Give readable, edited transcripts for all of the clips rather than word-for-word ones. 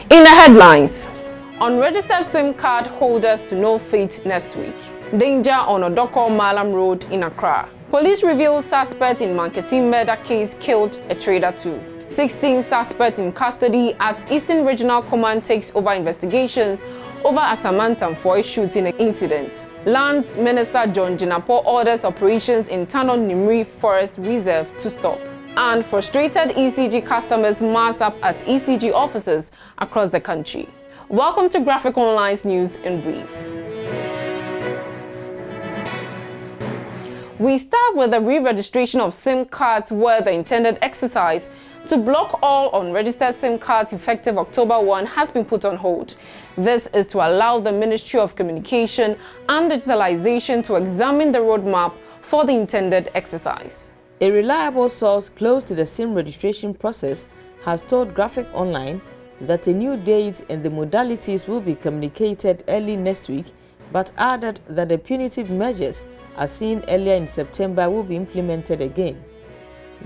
In the headlines, unregistered SIM card holders to know fate next week. Danger on Odorkor Mallam Road in Accra. Police reveal suspect in Mankessim murder case killed a trader too. 16 suspects in custody as Eastern Regional Command takes over investigations over Asamang Tamfoe shooting incident. Lands Minister John Jinapo orders operations in Tano Nimiri Forest Reserve to stop. And frustrated ECG customers mass up at ECG offices across the country. Welcome to Graphic Online's News in Brief. We start with the re-registration of SIM cards where the intended exercise to block all unregistered SIM cards effective October 1 has been put on hold. This is to allow the Ministry of Communication and Digitalization to examine the roadmap for the intended exercise. A reliable source close to the SIM registration process has told Graphic Online that a new date and the modalities will be communicated early next week, but added that the punitive measures as seen earlier in September will be implemented again.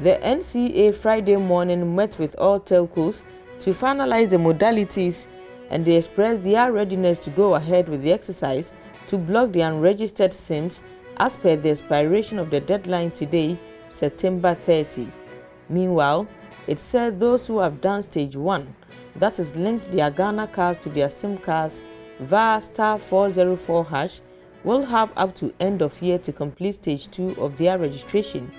The NCA Friday morning met with all telcos to finalize the modalities, and they expressed their readiness to go ahead with the exercise to block the unregistered SIMs as per the expiration of the deadline today, September 30. Meanwhile, it said those who have done stage 1, that is linked their Ghana cards to their SIM cards via *404#, will have up to end of year to complete stage 2 of their registration.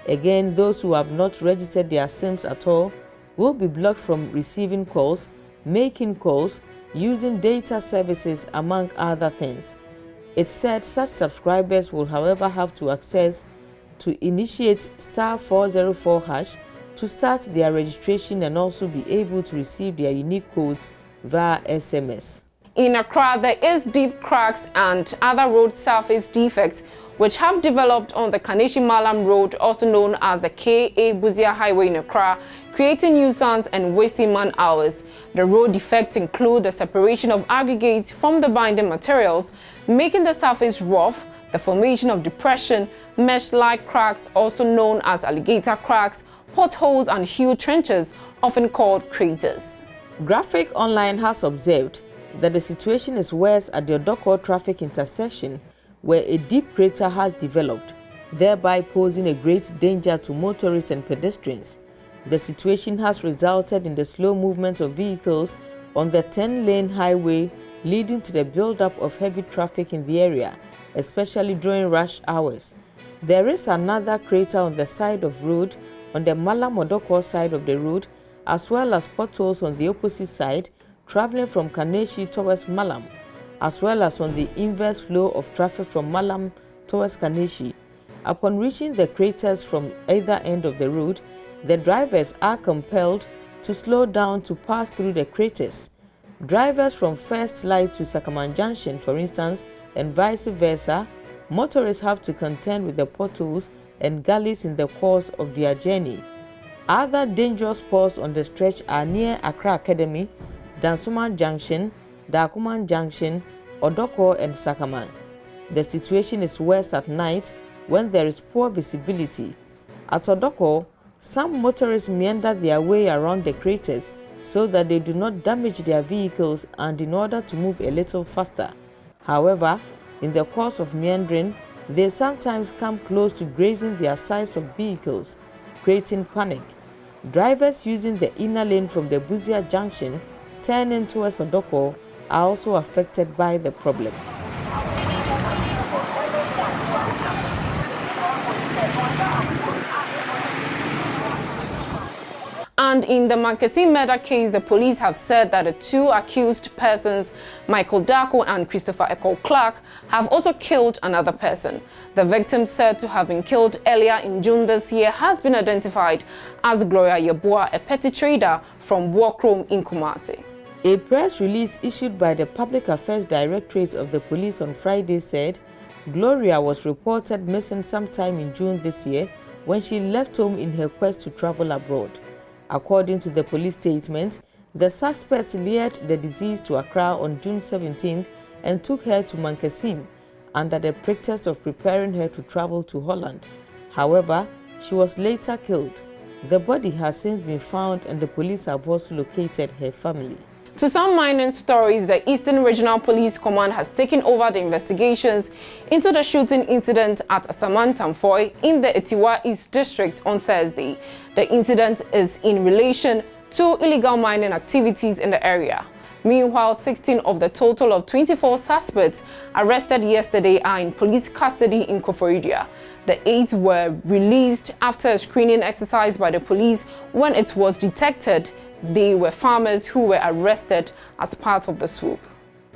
Again, those who have not registered their SIMs at all will be blocked from receiving calls, making calls, using data services, among other things. It said such subscribers will, however, have to access to initiate *404# to start their registration and also be able to receive their unique codes via SMS. In Accra, there is deep cracks and other road surface defects which have developed on the Mallam Road, also known as the K.A. Buzia Highway in Accra, creating nuisance and wasting man hours. The road defects include the separation of aggregates from the binding materials, making the surface rough, the formation of depression, mesh-like cracks, also known as alligator cracks, potholes and huge trenches, often called craters. Graphic Online has observed that the situation is worse at the Odorkor traffic intersection, where a deep crater has developed, thereby posing a great danger to motorists and pedestrians. The situation has resulted in the slow movement of vehicles on the 10-lane highway, leading to the build-up of heavy traffic in the area, especially during rush hours. There is another crater on the side of road on the Mallam-Odorkor side of the road, as well as potholes on the opposite side, traveling from Kaneshie towards Mallam, as well as on the inverse flow of traffic from Mallam towards Kaneshie. Upon reaching the craters from either end of the road, the drivers are compelled to slow down to pass through the craters. Drivers from First Light to Sakamang Junction, for instance, and vice versa, motorists have to contend with the potholes and gullies in the course of their journey. Other dangerous spots on the stretch are near Accra Academy, Dansuma Junction, Dakuman Junction, Odorkor and Sakamang. The situation is worse at night when there is poor visibility. At Odorkor, some motorists meander their way around the craters so that they do not damage their vehicles and in order to move a little faster. However, in the course of meandering, they sometimes come close to grazing their sides of vehicles, creating panic. Drivers using the inner lane from the Buzia Junction turning towards Odorkor are also affected by the problem. And in the Mankessim murder case, the police have said that the two accused persons, Michael Darko and Christopher Echo Clark, have also killed another person. The victim, said to have been killed earlier in June this year, has been identified as Gloria Yeboah, a petty trader from Wakrom in Kumasi. A press release issued by the Public Affairs Directorate of the police on Friday said Gloria was reported missing sometime in June this year when she left home in her quest to travel abroad. According to the police statement, the suspects lured the deceased to Accra on June 17th and took her to Mankessim under the pretext of preparing her to travel to Holland. However, she was later killed. The body has since been found and the police have also located her family. To some mining stories, the Eastern Regional Police Command has taken over the investigations into the shooting incident at Asamang Tamfoe in the Etiwa East District on Thursday. The incident is in relation to illegal mining activities in the area. Meanwhile, 16 of the total of 24 suspects arrested yesterday are in police custody in Koforidua. The 8 were released after a screening exercise by the police when it was detected they were farmers who were arrested as part of the swoop.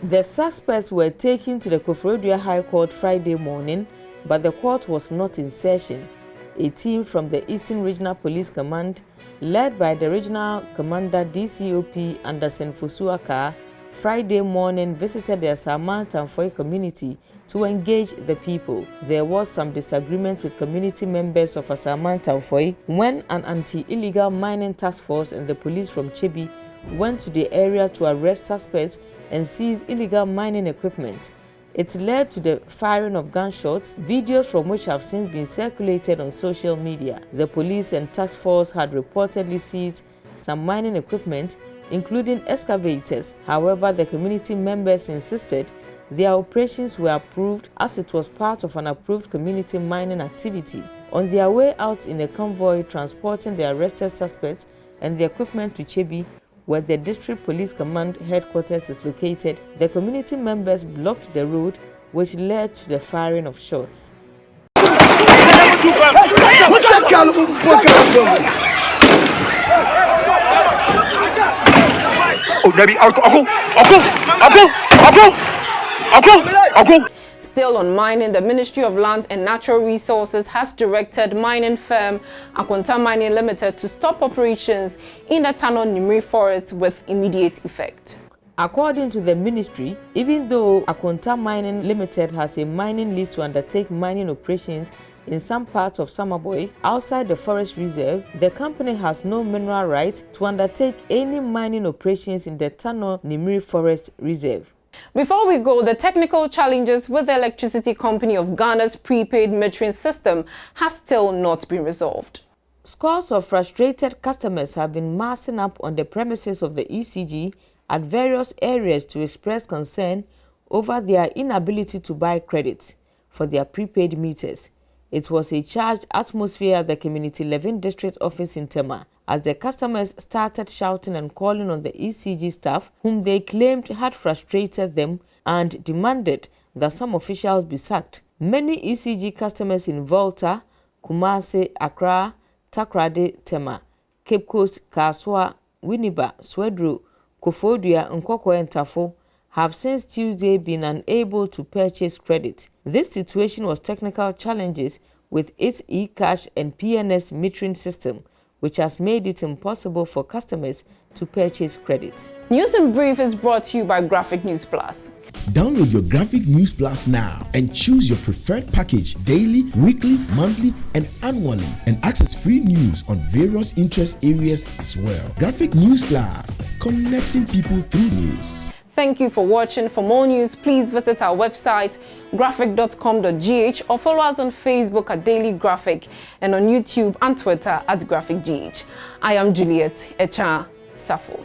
The suspects were taken to the Koforidua High Court Friday morning, but the court was not in session. A team from the Eastern Regional Police Command, led by the Regional Commander DCOP Anderson Fosuaka, Friday morning visited the Asamang Tamfoe community to engage the people. There was some disagreement with community members of Asamang Tamfoe when an anti-illegal mining task force and the police from Chebi went to the area to arrest suspects and seize illegal mining equipment. It led to the firing of gunshots, videos from which have since been circulated on social media. The police and task force had reportedly seized some mining equipment, including excavators. However, the community members insisted their operations were approved as it was part of an approved community mining activity. On their way out in a convoy transporting the arrested suspects and the equipment to Chebi, where the District Police Command headquarters is located, the community members blocked the road, which led to the firing of shots. Still on mining, the Ministry of Lands and Natural Resources has directed mining firm Akonta Mining Limited to stop operations in the Tano Nimiri Forest with immediate effect. According to the ministry, even though Akonta Mining Limited has a mining lease to undertake mining operations in some parts of Samaboy outside the forest reserve, the company has no mineral right to undertake any mining operations in the Tano Nimiri Forest Reserve. Before we go, the technical challenges with the electricity company of Ghana's prepaid metering system has still not been resolved. Scores of frustrated customers have been massing up on the premises of the ECG at various areas to express concern over their inability to buy credit for their prepaid meters. It was a charged atmosphere at the Community 11 District Office in Tema as the customers started shouting and calling on the ECG staff, whom they claimed had frustrated them, and demanded that some officials be sacked. Many ECG customers in Volta, Kumasi, Accra, Takoradi, Tema, Cape Coast, Kaswa, Winneba, Swedru, Koforidua, Nkoko and Tafo have since Tuesday been unable to purchase credit. This situation was technical challenges with its e-cash and PNS metering system, which has made it impossible for customers to purchase credit. News in Brief is brought to you by Graphic News Plus. Download your Graphic News Plus now and choose your preferred package daily, weekly, monthly, and annually, and access free news on various interest areas as well. Graphic News Plus, connecting people through news. Thank you for watching. For more news, please visit our website graphic.com.gh or follow us on Facebook at Daily Graphic and on YouTube and Twitter at GraphicGH. I am Juliet Echa Safo.